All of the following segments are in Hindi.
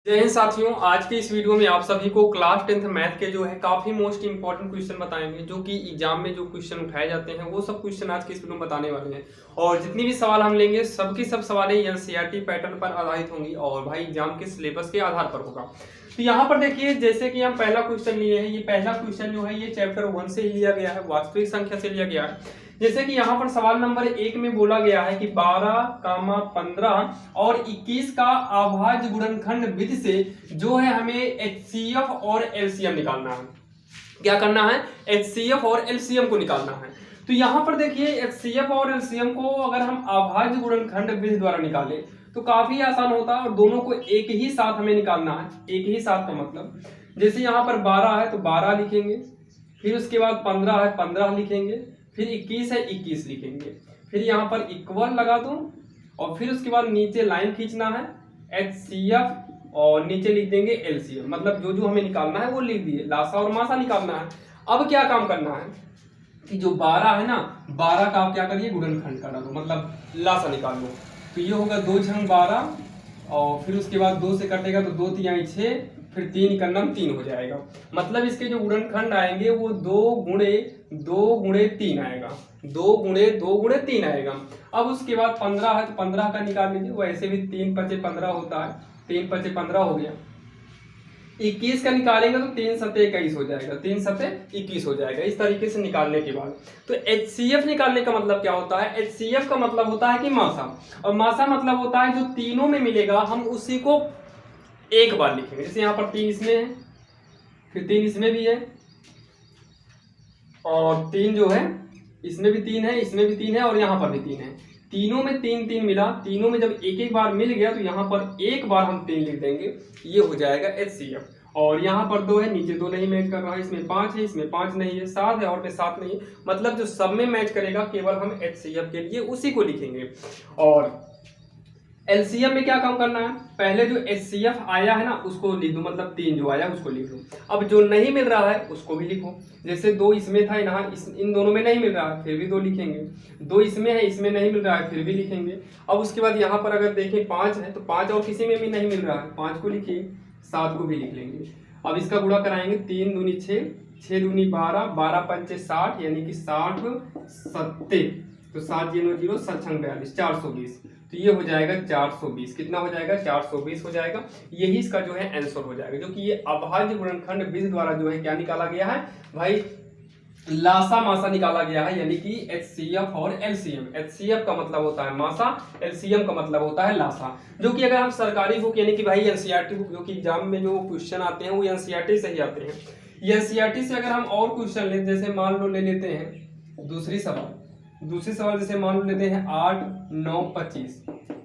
जय हिंद साथियों, आज के इस वीडियो में आप सभी को क्लास 10th मैथ के जो है काफी मोस्ट इंपॉर्टेंट क्वेश्चन बताएंगे, जो कि एग्जाम में जो क्वेश्चन उठाए जाते हैं वो सब क्वेश्चन आज के इस वीडियो में बताने वाले हैं। और जितनी भी सवाल हम लेंगे सबकी सब सवालें एनसीईआरटी पैटर्न पर आधारित होंगी और भाई एग्जाम के सिलेबस के आधार पर होगा। तो यहाँ पर देखिए, जैसे कि हम पहला क्वेश्चन लिए हैं, ये पहला क्वेश्चन जो है ये चैप्टर 1 से लिया गया है, वास्तविक संख्या से लिया गया है। जैसे कि यहाँ पर सवाल नंबर 1 में बोला गया है कि 12, 15 और 21 का अभाज्य गुणनखंड विधि से जो है हमें HCF और LCM निकालना है। क्या करना है? HCF और LCM को निकालना है। तो यहाँ पर देखिए, HCF और LCM को अगर हम अभाज्य गुणनखंड विधि द्वारा निकालें तो काफी आसान होता है और दोनों को एक ही साथ हमें निकालना है। एक ही साथ का मतलब, जैसे यहाँ पर 12 है तो 12 लिखेंगे, फिर उसके बाद 15 है 15 लिखेंगे, फिर 21 है 21 लिखेंगे, फिर यहाँ पर इक्वल लगा दूं और फिर उसके बाद नीचे लाइन खींचना है HCF और नीचे लिख देंगे LCM। मतलब जो जो हमें निकालना है वो लिख दिए, लासा और मासा निकालना है। अब क्या काम करना है कि जो 12 है ना, 12 का आप क्या करिए, गुणनखंड कर दो, मतलब लासा निकाल लो। तो ये होगा 2 छंग 12 और फिर उसके बाद 2 से कटेगा तो 2 तिहाई 6, फिर 3 का नम 3 हो जाएगा। मतलब इसके जो गुणनखंड आएंगे वो 2 गुणे 3 आएगा, 2 गुणे 3 आएगा। अब उसके बाद 15 है तो 15 का निकाल लीजिए, वैसे भी 3 पचे 15 होता है, 3 पचे 15 हो गया। 21 का निकालेंगे तो 3 सते 21 हो जाएगा, 3 सते 21 हो जाएगा। इस तरीके से निकालने के बाद तो HCF निकालने का मतलब क्या होता है? HCF का मतलब होता है कि मासा, और मासा मतलब होता है जो तीनों में मिलेगा हम उसी को एक बार लिखेंगे। जैसे यहाँ पर 3 इसमें है, फिर 3 इसमें भी है, और 3 जो है इसमें भी 3 है, इसमें भी 3 है और यहाँ पर भी 3 है। तीनों में 3 3 मिला, तीनों में जब एक एक बार मिल गया तो यहाँ पर एक बार हम 3 लिख देंगे, ये हो जाएगा HCF। और यहाँ पर 2 है, नीचे 2 नहीं मैच कर रहा है, इसमें 5 है, इसमें 5 नहीं है, 7 है और में 7 नहीं है। मतलब जो सब में मैच करेगा केवल हम HCF के लिए उसी को लिखेंगे। और LCM में क्या काम करना है? पहले जो HCF आया है ना उसको लिख दो, मतलब 3 जो आया उसको लिख दो। अब जो नहीं मिल रहा है उसको भी लिखो। जैसे 2 इसमें था, यहाँ इन दोनों में नहीं मिल रहा है, फिर भी 2 लिखेंगे। 2 इसमें है, इसमें नहीं मिल रहा है, फिर भी लिखेंगे। अब उसके बाद यहाँ पर अगर देखें 5 है तो 5 और किसी में भी नहीं मिल रहा है, 5 को लिखिए, 7 को भी लिख लेंगे। अब इसका गुणा कराएंगे, 3 दूनी 6, 6 दूनी 12, 12 पंचे 60, यानी कि 60 सत्ते, तो 7 0 0 7 छंग 42, 420। तो ये हो जाएगा 420। कितना हो जाएगा? 420 हो जाएगा। यही इसका जो है आंसर हो जाएगा, जो कि ये अभाज्य गुणनखंड विधि द्वारा जो है क्या निकाला गया है भाई, लासा मासा निकाला गया है, यानी कि HCF और LCM। HCF का मतलब होता है मासा, LCM का मतलब होता है लासा। जो कि अगर हम सरकारी बुक यानी कि भाई NCERT बुक, जो कि एग्जाम में जो क्वेश्चन आते हैं वो NCERT से ही आते हैं। NCERT से अगर हम और क्वेश्चन लेते, जैसे मान लो ले लेते हैं दूसरी सवाल जैसे मान लो लेते हैं 8 9 25,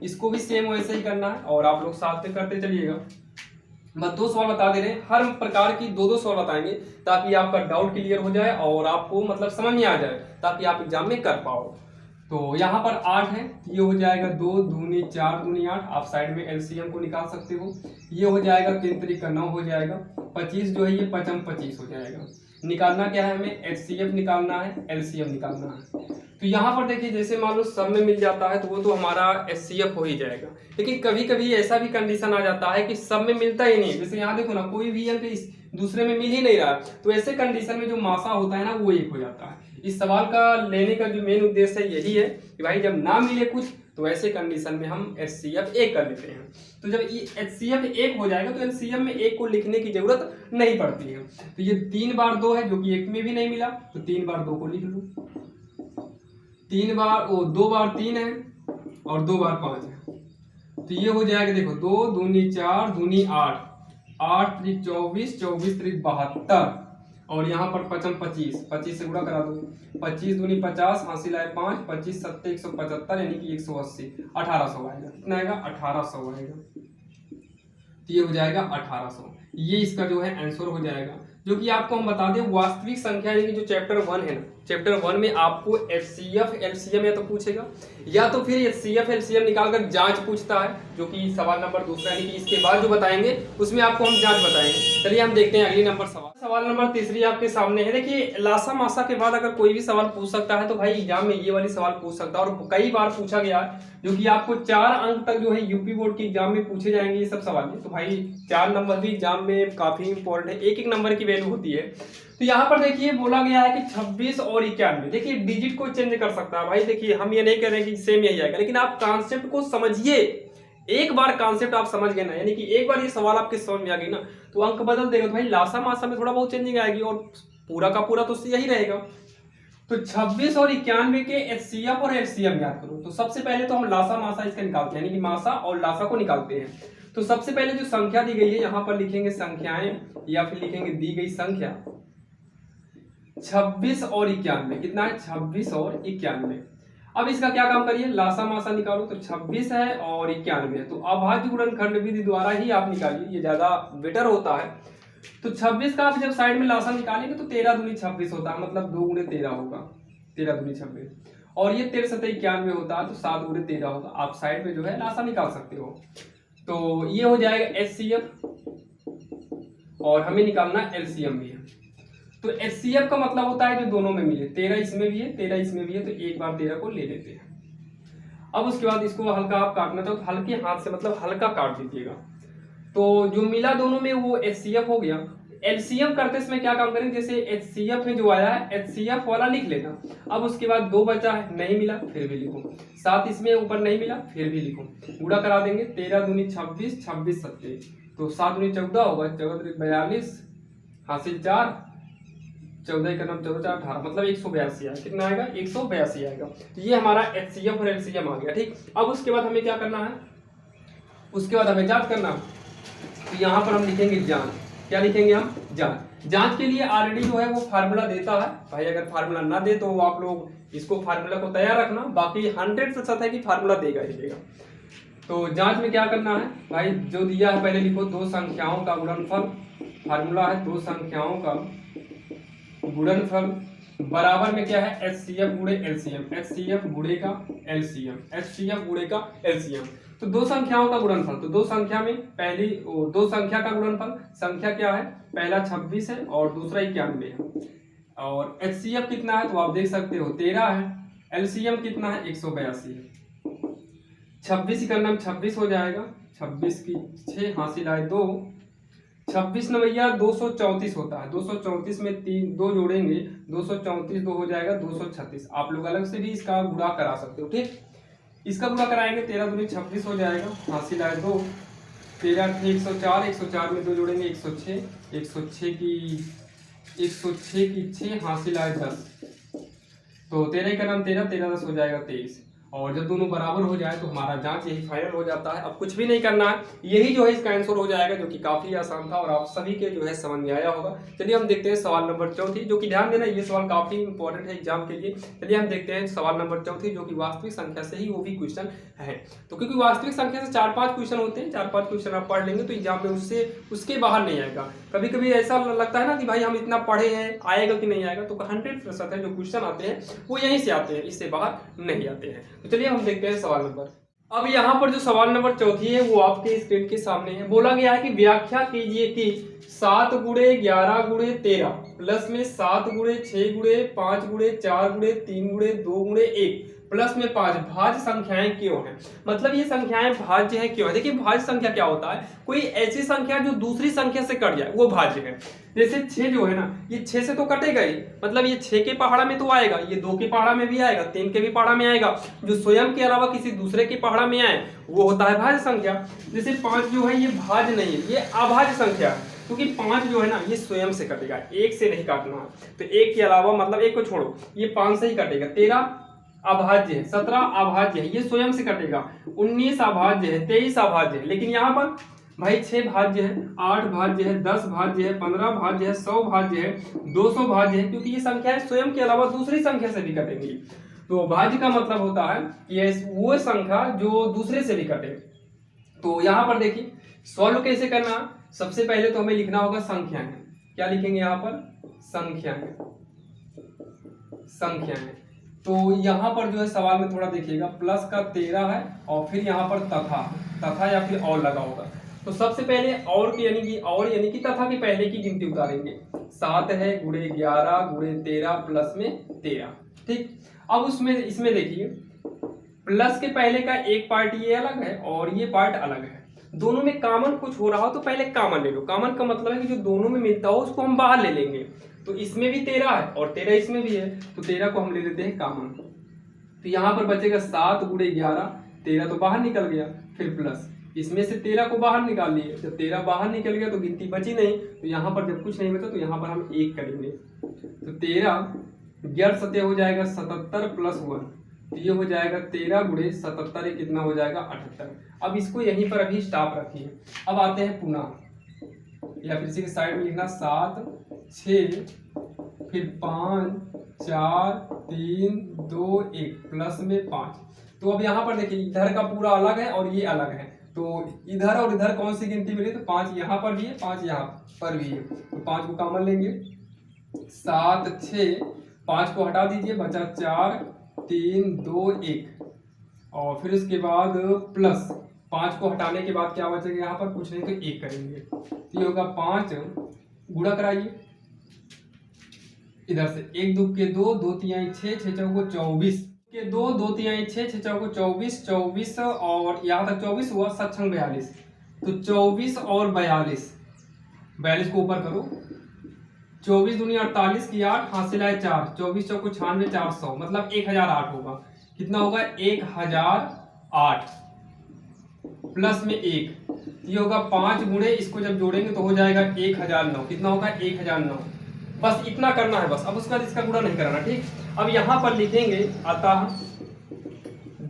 इसको भी सेम वैसे ही करना है और आप लोग साथ में करते चलिएगा। बस 2 सवाल बता दे रहे हैं, हर प्रकार की 2 सवाल बताएंगे ताकि आपका डाउट क्लियर हो जाए और आपको मतलब समझ में आ जाए, ताकि आप एग्जाम में कर पाओ। तो यहाँ पर 8 है, ये हो जाएगा 2 दूनी 4 दूनी 8। आप साइड में LCM को निकाल सकते हो, ये हो जाएगा 3 3 का 9 हो जाएगा। 25 जो है ये 5 25 हो जाएगा। निकालना क्या है हमें? HCF निकालना है, LCM निकालना है। तो यहाँ पर देखिए, जैसे मान लो सब में मिल जाता है तो वो तो हमारा HCF हो ही जाएगा, लेकिन कभी कभी ऐसा भी कंडीशन आ जाता है कि सब में मिलता ही नहीं। जैसे यहाँ देखो ना, कोई भी अंक इस दूसरे में मिल ही नहीं रहा, तो ऐसे कंडीशन में जो मासा होता है ना वो 1 हो जाता है। इस सवाल का लेने का जो मेन उद्देश्य है यही है कि भाई जब ना मिले कुछ तो ऐसे कंडीशन में हम HCF 1 कर लेते हैं। तो जब ये HCF 1 हो जाएगा तो LCM में 1 को लिखने की जरूरत नहीं पड़ती है। तो ये 3 बार 2 है, जो कि 1 में भी नहीं मिला, तो 3 बार 2 को लिख लो। 2 बार 3 है और 2 बार 5 है, तो ये हो जाएगा, देखो 2 दूनी 4 दूनी 8, 8 त्रिक 24, 24 त्रिक 72, और यहाँ पर 5 25, 25 से गुणा करा दो। 25 दूनी 50, हासिल आए 5, 25 सत्ते 175, यानी कि 180, 1800 आएगा। कितना आएगा? 1800 आएगा। तो ये हो जाएगा 1800। ये इसका जो है आंसर हो जाएगा। जो कि आपको हम बता दें, वास्तविक संख्या यानी कि जो चैप्टर 1 है ना, चैप्टर 1 में आपको एचसीएफ एलसीएम या तो पूछेगा या तो फिर एचसीएफ एलसीएम निकालकर जांच पूछता है, जो कि सवाल नंबर दूसरा, यानी कि इसके बाद जो बताएंगे उसमें आपको हम जांच बताएंगे। चलिए हम देखते हैं अगली नंबर सवाल नंबर तीसरी आपके सामने है। देखिए लासा मासा के बाद अगर कोई भी सवाल पूछ सकता है तो भाई एग्जाम में ये वाली सवाल पूछ सकता है, और कई बार पूछा गया है, जो कि आपको 4 अंक तक जो है यूपी बोर्ड के एग्जाम में पूछे जाएंगे ये सब सवाल। तो भाई 4 नंबर भी एग्जाम में काफी इंपॉर्टेंट है, एक नंबर की वैल्यू होती है। तो यहाँ पर देखिए बोला गया है कि 26 और 91, देखिए डिजिट को चेंज कर सकता है भाई। देखिए हम ये नहीं कह रहे कि सेम यही आएगा, लेकिन आप कॉन्सेप्ट को समझिए। एक बार कॉन्सेप्ट आप समझ गए ना, यानी कि एक बार ये सवाल आपके समझ में आ गई ना, तो अंक बदल देगा। तो भाई लासा मासा में थोड़ा बहुत चेंजिंग आएगी और पूरा का पूरा तो यही रहेगा। तो 26 और 91 के एचसीएफ और एलसीएम याद करो। तो सबसे पहले तो हम लासा मासा इसका निकालते हैं, यानी कि मासा और लासा को निकालते हैं। तो सबसे पहले जो संख्या दी गई है यहाँ पर लिखेंगे संख्याएं, या फिर लिखेंगे दी गई संख्या 26 और 91। कितना है? 26 और 91। अब इसका क्या काम करिए, लासा मासा निकालो। तो 26 है और 91 है, तो अभाज्य गुणनखंड विधि द्वारा ही आप निकालिए, ये ज्यादा बेटर होता है। तो 26 का आप जब साइड में लासा निकालेंगे तो 13 दूनी 26 होता है, मतलब 2 गुणे 13 होगा, 13 दूनी 26। और ये 13 सतह 91 होता है, तो 7 गुणे 13 होगा। आप साइड में जो है लासा निकाल सकते हो। तो ये हो जाएगा एचसीएफ, और हमें निकालना एलसीएम भी है। तो एचसीएफ का मतलब होता है जो दोनों में मिले, 13 इसमें भी है 13 इसमें भी है, तो एक बार 13 को ले लेते हैं। अब उसके बाद इसको हल्का आप काटना चाहो तो हल्के हाथ से, मतलब हल्का काट दीजिएगा। तो जो मिला दोनों में वो एचसीएफ हो गया। एलसीएम करते समय क्या काम करेंगे, जैसे एचसीएफ में जो आया है एचसीएफ वाला लिख लेना। अब उसके बाद 2 बचा है, नहीं मिला फिर भी लिखो, 7 इसमें ऊपर नहीं मिला फिर भी लिखो, गुणा करा देंगे। 13 दूनी 26, 26 सत्ते, तो 7 दूनी 14 होगा, 14 42 हासिल 4, 14 का नाम 14 4 18, मतलब 182 आएगा। कितना आएगा? 182 आएगा। तो ये हमारा एचसीएफ और एलसीएम आ गया, ठीक। अब उसके बाद हमें क्या करना है, उसके बाद हमें जांच करना। तो यहाँ पर हम लिखेंगे जांच। क्या लिखेंगे हम? जांच। जांच के लिए ऑलरेडी जो है वो फार्मूला देता है भाई, अगर फार्मूला ना दे तो आप लोग इसको फार्मूला को तैयार रखना, बाकी 100% है कि फार्मूला देगा ही देगा। तो जांच में क्या करना है भाई, जो दिया है पहले लिखो, 2 संख्याओं का गुणनफल। फार्मूला है 2 संख्याओं का गुणनफल बराबर में क्या है, एचसीएफ गुणे एलसीएम, एचसीएफ गुणे का एलसीएम, एचसीएफ गुणे का एलसीएम। तो 2 संख्याओं का गुणनफल, तो 2 संख्या में पहली 2 संख्या का गुणनफल, संख्या क्या है, पहला 26 है और दूसरा 91 है। और एचसीएफ कितना है तो आप देख सकते हो 13 है, एलसीएम कितना है 182 है। 26 का नाम 26 हो जाएगा, 26 की 6 हासिल आए 2, 26 नवैया 234 होता है, 234 में 2 जोड़ेंगे, 234 2 हो जाएगा 236। आप लोग अलग से भी इसका गुणा करा सकते हो, ठीक। इसका गुणा कराएंगे, 13 दूनी 26 हो जाएगा, हासिल आए 2, 13 104, 104 में 2 जोड़ेंगे 106, 106 की 6 हासिल आए 10, तो 13 का नाम 13, 13 10 हो जाएगा 23। और जब दोनों बराबर हो जाए तो हमारा जांच यही फाइनल हो जाता है। अब कुछ भी नहीं करना है, यही जो है इसका आंसर हो जाएगा, जो कि काफी आसान था और आप सभी के जो है समझ में आया होगा। चलिए हम देखते हैं सवाल नंबर 4, जो कि ध्यान देना ये सवाल काफी इंपॉर्टेंट है एग्जाम के लिए। चलिए हम देखते हैं सवाल नंबर 4, जो कि वास्तविक संख्या से ही वो भी क्वेश्चन है। तो क्योंकि वास्तविक संख्या से 4-5 क्वेश्चन होते हैं, 4-5 क्वेश्चन आप पढ़ लेंगे तो एग्जाम में उसके बाहर नहीं आएगा। कभी कभी ऐसा लगता है ना कि भाई हम इतना पढ़े हैं, आएगा कि नहीं आएगा, तो 100% है जो क्वेश्चन आते हैं वो यहीं से आते हैं, इससे बाहर नहीं आते हैं। तो चलिए हम देखते हैं सवाल नंबर। अब यहाँ पर जो सवाल नंबर 4 है वो आपके स्क्रीन के सामने है। बोला गया है कि व्याख्या कीजिए कि 7 गुणे 11 गुणे 13 प्लस में 7 गुणे 6 गुणे 5 गुणे 4 गुणे 3 गुणे 2 गुणे 1 प्लस में 5 भाज्य संख्याएं क्यों हैं। मतलब ये संख्याएं भाज्य हैं क्यों है। देखिए भाज्य संख्या क्या होता है, कोई ऐसी संख्या जो दूसरी संख्या से कट जाए वो भाज्य है। जैसे 6 जो है ना, ये 6 से तो कटेगा ही, मतलब ये 6 के पहाड़ा में तो आएगा, ये 2 के पहाड़ा में भी आएगा, 3 के भी पहाड़ा में आएगा, जो स्वयं के अलावा किसी दूसरे के पहाड़ा में आए वो होता है भाज्य संख्या। जैसे 5 जो है ये भाज्य नहीं है, ये अभाज्य संख्या है, क्योंकि 5 जो है ना ये स्वयं से कटेगा, 1 से नहीं काटना है। तो 1 के अलावा मतलब 1 को छोड़ो, ये 5 से ही कटेगा। 13 अभाज्य है, 17 अभाज्य है, ये स्वयं से कटेगा। 19 अभाज्य है, 23 अभाज्य है, लेकिन यहाँ पर भाई 6 भाज्य है, 8 भाज्य है, 10 भाज्य है, 15 भाज्य है, 100 भाज्य है, 200 भाज्य है, क्योंकि ये संख्याएं स्वयं के अलावा दूसरी संख्या से भी कटेंगी। तो भाज्य का मतलब होता है ये वो संख्या जो दूसरे से भी कटे। तो यहाँ पर देखिए सॉल्व कैसे करना। सबसे पहले तो हमें लिखना होगा संख्याएं। क्या लिखेंगे यहाँ पर? संख्याएं। संख्याएं। तो यहाँ पर जो है सवाल में थोड़ा देखिएगा, प्लस का 13 है और फिर यहाँ पर तथा या फिर और लगा होगा। तो सबसे पहले और की यानी कि तथा के पहले की गिनती उतारेंगे। 7 है गुणे 11 गुणे 13 प्लस में 13। ठीक, अब इसमें देखिए प्लस के पहले का एक पार्ट ये अलग है और ये पार्ट अलग है। दोनों में कॉमन कुछ हो रहा हो तो पहले कॉमन ले लो। कॉमन का मतलब है कि जो दोनों में मिलता हो उसको हम बाहर ले लेंगे। तो इसमें भी 13 है और 13 इसमें भी है, तो 13 को हम ले लेते हैं कॉमन। तो यहाँ पर बचेगा 7 गुणे 11, 13 तो बाहर निकल गया, फिर प्लस इसमें से 13 को बाहर निकाल लिए। जब 13 बाहर निकल गया तो गिनती बची नहीं, तो यहाँ पर जब कुछ नहीं बचा तो यहाँ पर हम 1 करेंगे। तो 13 11 सत्य हो जाएगा 77 प्लस 1, तो ये हो जाएगा 13 गुणे 77, ये कितना हो जाएगा 78। अब इसको यहीं पर अभी स्टॉप रखिए। अब आते हैं पुनः, या फिर इसी के साइड में लिखना 7 6 फिर 5 4 3 2 1 प्लस में 5। तो अब यहाँ पर देखिए इधर का पूरा अलग है और ये अलग है, तो इधर और इधर कौन सी गिनती मिली, तो 5 यहाँ पर भी है 5 यहाँ पर भी है, तो 5 को कॉमन लेंगे। 7 6 5 को हटा दीजिए, बचा 4 3 2 1 और फिर उसके बाद प्लस 5 को हटाने के बाद क्या बचेगा, यहाँ पर कुछ नहीं तो 1 करेंगे। तो ये होगा 5 गुणा कराइए इधर से, 1 2 के 2 2 3 6 6 चौको 24 के 2 2 3 6 6 चौको 24 24 और यहाँ तक 24 हुआ, 7 6 42, तो 24 और 42 को ऊपर करो, 24 दूनी 48 की 8 हासिल है 4, 24 चौको 96 400 मतलब 1008 होगा। कितना होगा 1008 प्लस में 1, ये होगा 5 गुणे, इसको जब जोड़ेंगे तो हो जाएगा 1009। कितना होगा 1009। बस इतना करना है बस, अब उसका इसका गुणा नहीं करना। ठीक, अब यहाँ पर लिखेंगे अतः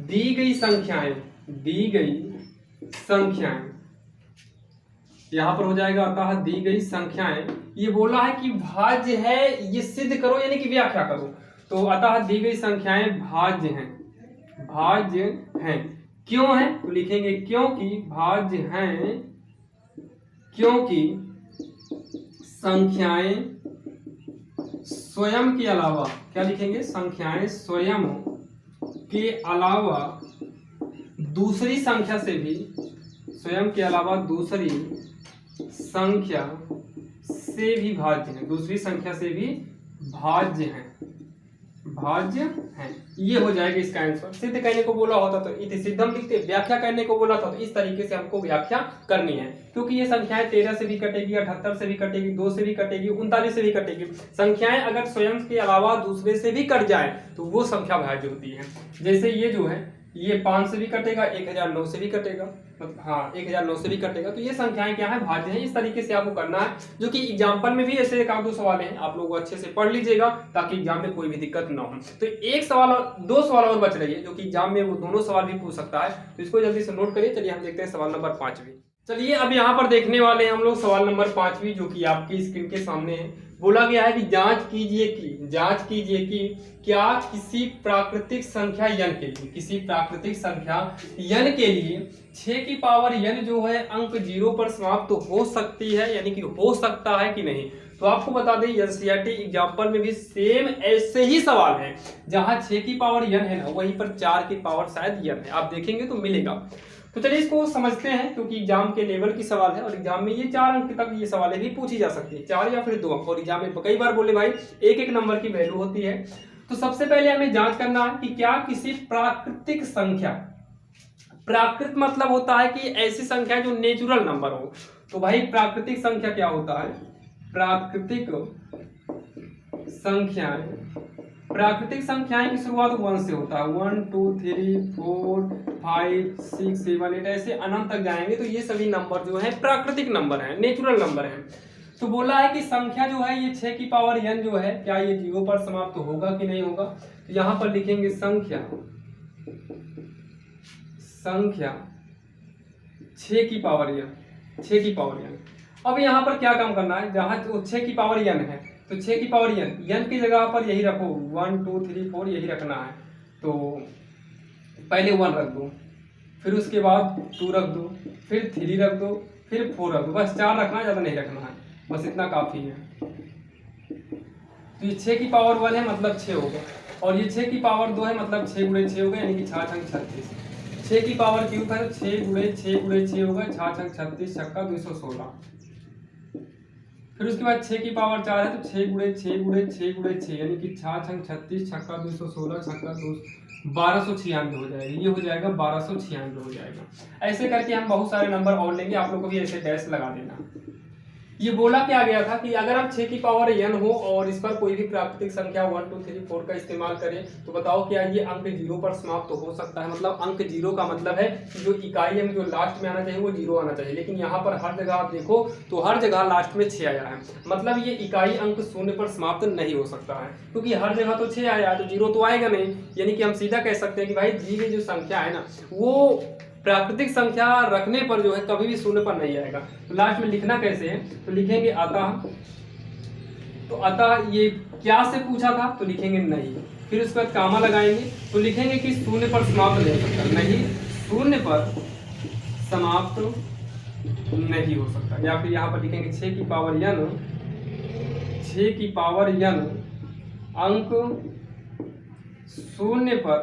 दी गई संख्याएं, यहाँ पर हो जाएगा अतः दी गई संख्याएं। ये बोला है कि भाज्य है, ये सिद्ध करो यानी कि व्याख्या करो। तो अतः दी गई संख्याएं भाज्य हैं। क्यों है, तो लिखेंगे क्योंकि भाज्य हैं, क्योंकि संख्याएं स्वयं के अलावा, क्या लिखेंगे, संख्याएं स्वयं के अलावा दूसरी संख्या से भी, स्वयं के अलावा दूसरी संख्या से भी भाज्य हैं, दूसरी संख्या से भी भाज्य हैं। ये हो जाएगा इसका आंसर। सिद्ध कहने को बोला होता तो इति सिद्धम लिखते, व्याख्या करने को बोला था तो इस तरीके से हमको व्याख्या करनी है, क्योंकि ये संख्याएं 13 से भी कटेगी, 78 से भी कटेगी, 2 से भी कटेगी, 39 से भी कटेगी। संख्याएं अगर स्वयं के अलावा दूसरे से भी कट जाए तो वो संख्या भाज्य होती है। जैसे ये जो है ये 5 से भी कटेगा, 1009 से भी कटेगा, हाँ 1009 से भी कटेगा, तो ये संख्याएं क्या है, भाज्य हैं। इस तरीके से आपको करना है, जो कि एग्जाम्पल में भी ऐसे 1-2 सवाल हैं, आप लोग अच्छे से पढ़ लीजिएगा ताकि एग्जाम में कोई भी दिक्कत ना हो। तो 2 सवाल और बच रही है, जो कि एग्जाम में वो दोनों सवाल भी पूछ सकता है, तो इसको जल्दी से नोट करिए। चलिए हम देखते हैं सवाल नंबर 5। चलिए अब यहाँ पर देखने वाले हैं हम लोग सवाल नंबर 5, जो कि आपकी स्क्रीन के सामने है। बोला गया है कि जांच कीजिए कि क्या किसी प्राकृतिक संख्या n के लिए 6 की पावर n जो है अंक 0 पर समाप्त हो सकती है, यानी कि हो सकता है कि नहीं। तो आपको बता दें एनसीईआरटी एग्जाम्पल में भी सेम ऐसे ही सवाल है, जहां 6 की पावर n है ना, वहीं पर 4 की पावर शायद n है, आप देखेंगे तो मिलेगा। तो चलिए इसको समझते हैं, क्योंकि एग्जाम के लेवल की सवाल है और एग्जाम में ये 4 अंक तक ये सवालें भी पूछी जा सकती है, 4 या फिर 2 अंक, और एग्जाम में कई बार बोले भाई 1-1 नंबर की वैल्यू होती है। तो सबसे पहले हमें जांच करना है कि क्या किसी प्राकृतिक संख्या, प्राकृत मतलब होता है कि ऐसी संख्या जो नेचुरल नंबर हो। तो भाई प्राकृतिक संख्या क्या होता है, प्राकृतिक संख्याएं की शुरुआत 1 से होता है, 1 2 3 4 5 6 7 8 ऐसे अनंत तक जाएंगे, तो ये सभी नंबर जो है प्राकृतिक नंबर हैं, नेचुरल नंबर हैं। तो बोला है कि संख्या जो है ये 6 की पावर n जो है, क्या ये 0 पर समाप्त होगा कि नहीं होगा। तो यहाँ पर लिखेंगे संख्या 6 की पावर n। अब यहाँ पर क्या काम करना है, जहाँ 6 की पावर n है तो 6 की पावर n की जगह पर यही रखो, 1 2 3 4 यही रखना है। तो पहले 1 रख दो, फिर उसके बाद 2 रख दो, फिर 3 रख दो, फिर 4 रख दो, बस 4 रखना है, ज़्यादा नहीं रखना है, बस इतना काफ़ी है। तो ये 6 की पावर 1 है मतलब 6 हो गया, और ये 6 की पावर 2 है मतलब 6 गुणे 6 हो गया, यानी कि 6 छंग 36। 6 की पावर क्यूब है, 6 गुणे 6 होगा, 6 छंग 36 छक्का 216। फिर उसके बाद 6 की पावर 4 है, तो 6 गुणे 6 यानी कि 6 छंग 36 छक्का 216 छक्का 1296 हो जाएगा। ये हो जाएगा 1296 हो जाएगा। ऐसे करके हम बहुत सारे नंबर और लेंगे, आप लोग को भी ऐसे डैश लगा देना। ये बोला क्या गया था कि अगर आप 6 की पावर n हो और इस पर कोई भी प्राकृतिक संख्या 1 2 3 4 का इस्तेमाल करें तो बताओ क्या ये अंक 0 पर समाप्त तो हो सकता है। मतलब अंक 0 का मतलब है कि जो इकाई अंक जो लास्ट में आना चाहिए वो 0 आना चाहिए, लेकिन यहाँ पर हर जगह आप देखो तो हर जगह लास्ट में 6 आया है, मतलब ये इकाई अंक 0 पर समाप्त नहीं हो सकता है, क्योंकि हर जगह तो 6 आया है तो 0 तो आएगा नहीं। यानी कि हम सीधा कह सकते हैं कि भाई दी गई जो संख्या है ना वो प्राकृतिक संख्या रखने पर जो है कभी भी 0 पर नहीं आएगा। तो लास्ट में लिखना कैसे है, तो लिखेंगे अतः, तो अतः ये क्या से पूछा था तो लिखेंगे नहीं, फिर उसके बाद कामा लगाएंगे तो लिखेंगे कि 0 पर समाप्त नहीं हो सकता, नहीं 0 पर समाप्त नहीं हो सकता। या फिर यहाँ पर लिखेंगे 6 की पावर n, 6 की पावर n अंक 0 पर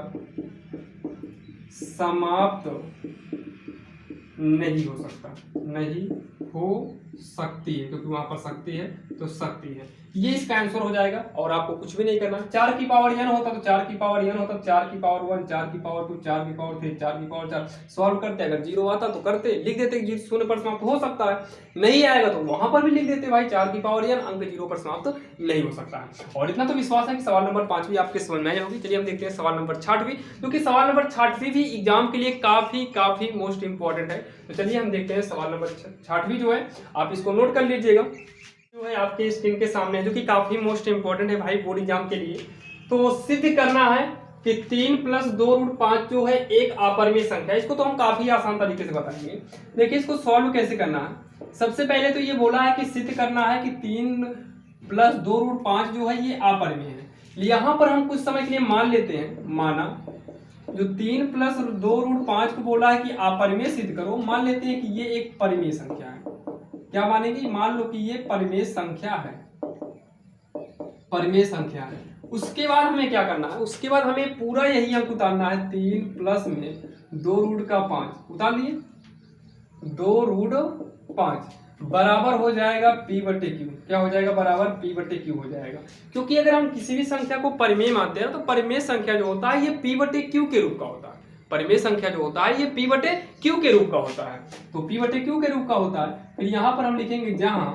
समाप्त नहीं हो सकता, नहीं हो सकती है, क्योंकि वहां पर शक्ति है तो शक्ति है। ये इसका आंसर हो जाएगा और आपको कुछ भी नहीं करना। 4 की पावर n होता तो 4 की पावर n होता, 4 की पावर 1, 4 की पावर 2, 4 की पावर 3, 4 की पावर 4 सॉल्व करते, अगर 0 आता तो करते, लिख देते 0 पर समाप्त हो सकता है, नहीं आएगा तो वहां पर भी लिख देते भाई 4 की पावर n अंक 0 पर समाप्त नहीं हो सकता है। और इतना तो विश्वास है कि सवाल नंबर 5 भी आपके समझ में आई होगी। चलिए हम देखते हैं सवाल नंबर 6, क्योंकि सवाल नंबर 6 भी एग्जाम के लिए काफी मोस्ट इंपॉर्टेंट है। तो चलिए हम देखते हैं सवाल नंबर 6 जो है, आप इसको नोट कर लीजिएगा, जो है आपके स्क्रीन के सामने है, जो कि काफी मोस्ट इंपॉर्टेंट है भाई बोर्ड एग्जाम के लिए। तो सिद्ध करना है कि 3 + 2√5 जो है एक अपरिमेय संख्या है। इसको तो हम काफी आसान तरीके से बताएंगे। देखिए इसको सॉल्व कैसे करना है। सबसे पहले तो ये बोला है कि सिद्ध करना है कि 3 + 2√5 जो है ये अपरिमेय है। यहाँ पर हम कुछ समय के लिए मान लेते हैं, माना जो 3 + 2√5 को बोला है कि अपरिमेय सिद्ध करो, मान लेते हैं कि ये एक परिमेय संख्या है। क्या मानेंगे, मान लो कि ये परिमेय संख्या है, परिमेय संख्या है। उसके बाद हमें क्या करना है, उसके बाद हमें पूरा यही अंक उतारना है। 3 प्लस में 2√5 उतार लिए, 2√5 बराबर हो जाएगा p/q। क्या हो जाएगा, बराबर p/q हो जाएगा। क्योंकि अगर हम किसी भी संख्या को परिमेय मानते हैं तो परिमेय संख्या जो होता है ये p/q के रूप का होता है। परिमेय संख्या जो होता है ये p/q के रूप का होता है, तो p/q के रूप का होता है। फिर यहाँ पर हम लिखेंगे जहां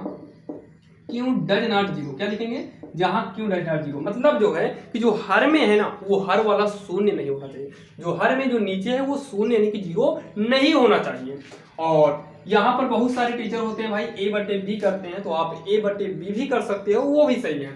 q डज नॉट 0। क्या लिखेंगे, जहां q डज नॉट 0, मतलब जो है कि जो हर में है ना वो हर वाला शून्य नहीं होना चाहिए, जो हर में जो नीचे है वो शून्य यानी कि 0 नहीं होना चाहिए। और यहाँ पर बहुत सारे टीचर होते हैं भाई a/b करते हैं, तो आप a/b भी कर सकते हो, वो भी सही है।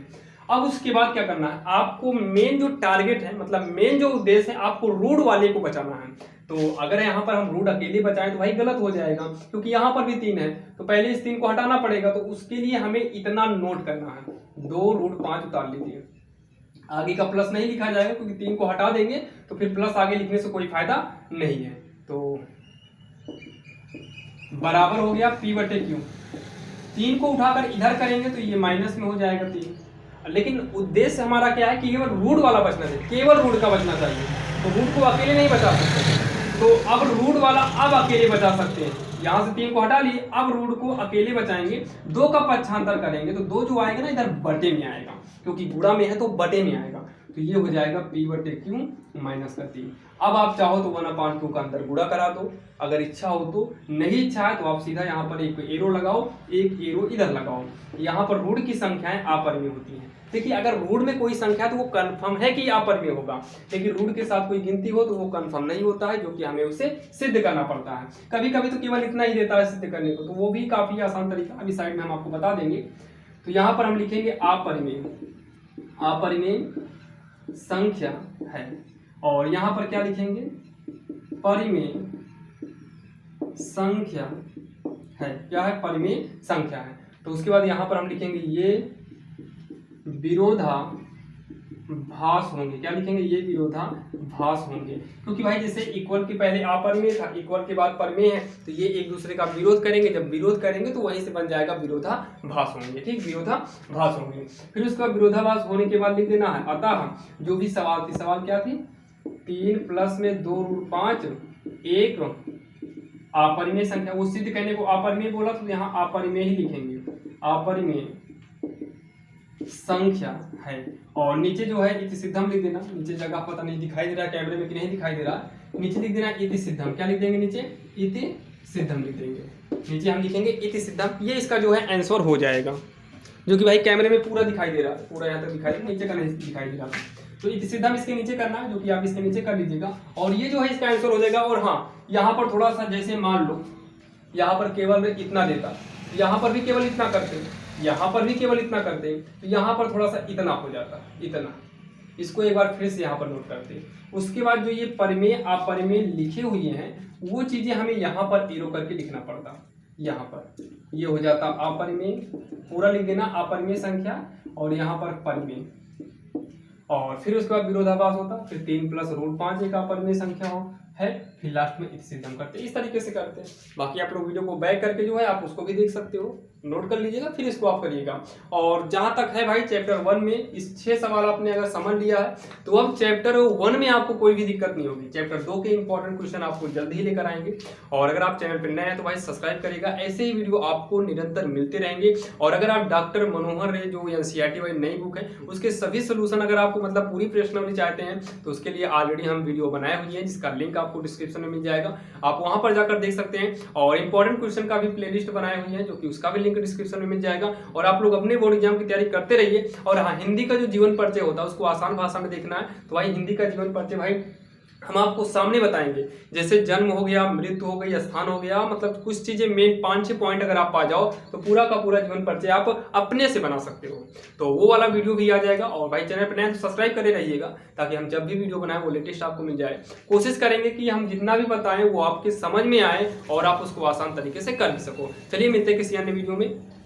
अब उसके बाद क्या करना है, आपको मेन जो टारगेट है, मतलब मेन जो उद्देश्य है, आपको रूट वाले को बचाना है। तो अगर यहाँ पर हम रूट अकेले बचाएं तो भाई गलत हो जाएगा, क्योंकि यहाँ पर भी 3 है तो पहले इस 3 को हटाना पड़ेगा। तो उसके लिए हमें इतना नोट करना है, 2√5 उतार लीजिए। आगे का प्लस नहीं लिखा जाएगा क्योंकि 3 को हटा देंगे तो फिर प्लस आगे लिखने से कोई फायदा नहीं है। तो बराबर हो गया p/q। 3 को उठाकर इधर करेंगे तो ये माइनस में हो जाएगा 3, लेकिन उद्देश्य हमारा क्या है कि केवल रूट वाला बचना चाहिए, केवल रूट का बचना चाहिए। तो रूट को अकेले नहीं बचा सकते, तो अब रूट वाला अब अकेले बचा सकते हैं। यहाँ से 3 को हटा लिए, अब रूट को अकेले बचाएंगे, 2 का पक्षांतर करेंगे तो 2 जो आएगा ना इधर बटे में आएगा, क्योंकि गुणा में है तो बटे में आएगा। तो ये हो जाएगा p/q माइनस का 3। अब आप चाहो तो 1/2 का अंदर गुणा करा दो, अगर इच्छा हो तो। नहीं इच्छा है तो आप सीधा यहाँ पर एक एरो लगाओ, एक एरो इधर लगाओ। यहाँ पर रूट की संख्याएं अपरिमेय होती हैं। देखिए अगर रूट में कोई संख्या तो वो कंफर्म है कि अपरिमेय होगा, लेकिन रूट के साथ कोई गिनती हो तो वो कंफर्म नहीं होता है, जो कि हमें उसे सिद्ध करना पड़ता है। कभी कभी तो केवल इतना ही देता है सिद्ध करने को, तो वो भी काफी आसान तरीका अभी साइड में हम आपको बता देंगे। तो यहाँ पर हम लिखेंगे अपरिमेय, अपरिमेय संख्या है, और यहाँ पर क्या लिखेंगे, परिमेय संख्या है। क्या है, परिमेय संख्या है। तो उसके बाद यहाँ पर हम लिखेंगे ये विरोधाभासी विरोधाभास होंगे। क्या लिखेंगे? ये विरोधाभास होंगे, क्योंकि भाई जैसे इक्वल के पहले अपरमेय था, इक्वल के बाद परमेय है, तो ये एक दूसरे का विरोध करेंगे, जब विरोध करेंगे तो वहीं से बन जाएगा विरोधाभास होंगे। ठीक, विरोधाभास होंगे। फिर उसका विरोधाभास होने के बाद लिख देना है अतः जो भी सवाल थी, सवाल क्या थी? 3 प्लस में 2 रूट 5 एक अपरिमेय संख्या, वो सिद्ध करने को अपरिमेय बोला तो यहाँ अपरिमेय ही लिखेंगे, अपरिमेय संख्या है। और नीचे जो है इति सिद्धम लिख देना, नीचे जगह पता नहीं दिखाई दे रहा है कैमरे में कि नहीं दिखाई दे रहा है, नीचे लिख देना इति सिद्धम। क्या लिख देंगे नीचे? इति सिद्धम लिख देंगे, नीचे हम लिखेंगे इति सिद्धम। ये इसका जो है आंसर हो जाएगा, जो कि भाई कैमरे में पूरा दिखाई दे रहा है, पूरा यहाँ तक दिखाई दे, नीचे का नहीं दिखाई दे रहा। तो इति सिद्धम इसके नीचे करना है, जो कि आप इसके नीचे कर लीजिएगा, और ये जो है इसका आंसर हो जाएगा। और हाँ, यहाँ पर थोड़ा सा जैसे मान लो यहाँ पर केवल इतना देता, यहाँ पर भी केवल इतना करते, यहाँ पर भी केवल इतना करते, तो यहाँ पर थोड़ा सा इतना हो जाता, इतना। इसको एक बार फिर से यहाँ पर नोट करते हैं। उसके बाद जो ये परिमेय अपरिमेय लिखे हुए हैं, वो चीजें हमें यहाँ पर एरो करके लिखना पड़ता। यहाँ पर ये हो जाता अपरिमेय, पूरा लिख देना अपरिमेय संख्या, और यहाँ पर परिमेय, और फिर उसके बाद विरोधाभास होता, फिर 3 प्लस रूट 5 एक अपरिमेय संख्या हो है, फिर लास्ट में इति सिद्धम करते हैं। इस तरीके से करते हैं। बाकी आप लोग वीडियो को बैक करके जो है आप उसको भी देख सकते हो, नोट कर लीजिएगा, फिर इसको आप करिएगा। और जहां तक है भाई चैप्टर 1 में इस 6 सवाल आपने अगर समझ लिया है, तो अब चैप्टर 1 में आपको कोई भी दिक्कत नहीं होगी। चैप्टर 2 के इंपॉर्टेंट क्वेश्चन आपको जल्द ही लेकर आएंगे। और अगर आप चैनल पर नए हैं तो भाई सब्सक्राइब करिएगा, ऐसे ही वीडियो आपको निरंतर मिलते रहेंगे। और अगर आप डॉक्टर मनोहर रे जो NCERT वाली नई बुक है, उसके सभी सोल्यूशन अगर आपको मतलब पूरी प्रश्नावली चाहते हैं, तो उसके लिए ऑलरेडी हम वीडियो बनाए हुए हैं, जिसका लिंक आपको डिस्क्रिप्शन में मिल जाएगा, आप वहां पर जाकर देख सकते हैं। और इंपॉर्टेंट क्वेश्चन का भी प्लेलिस्ट बनाए हुए हैं, जो कि उसका भी लिंक डिस्क्रिप्शन में मिल जाएगा। और आप लोग अपने बोर्ड एग्जाम की तैयारी करते रहिए। और हाँ, हिंदी का जो जीवन परिचय होता है उसको आसान भाषा में देखना है, तो भाई हिंदी का जीवन परिचय भाई हम आपको सामने बताएंगे। जैसे जन्म हो गया, मृत्यु हो गई, स्थान हो गया, मतलब कुछ चीजें मेन 5-6 पॉइंट अगर आप पा जाओ तो पूरा का पूरा जीवन परिचय आप अपने से बना सकते हो। तो वो वाला वीडियो भी आ जाएगा। और भाई चैनल पर नए तो सब्सक्राइब करे रहिएगा, ताकि हम जब भी वीडियो बनाए वो लेटेस्ट आपको मिल जाए। कोशिश करेंगे कि हम जितना भी बताएं वो आपके समझ में आए और आप उसको आसान तरीके से कर भी सको। चलिए मिलते हैं किसी अन्य वीडियो में।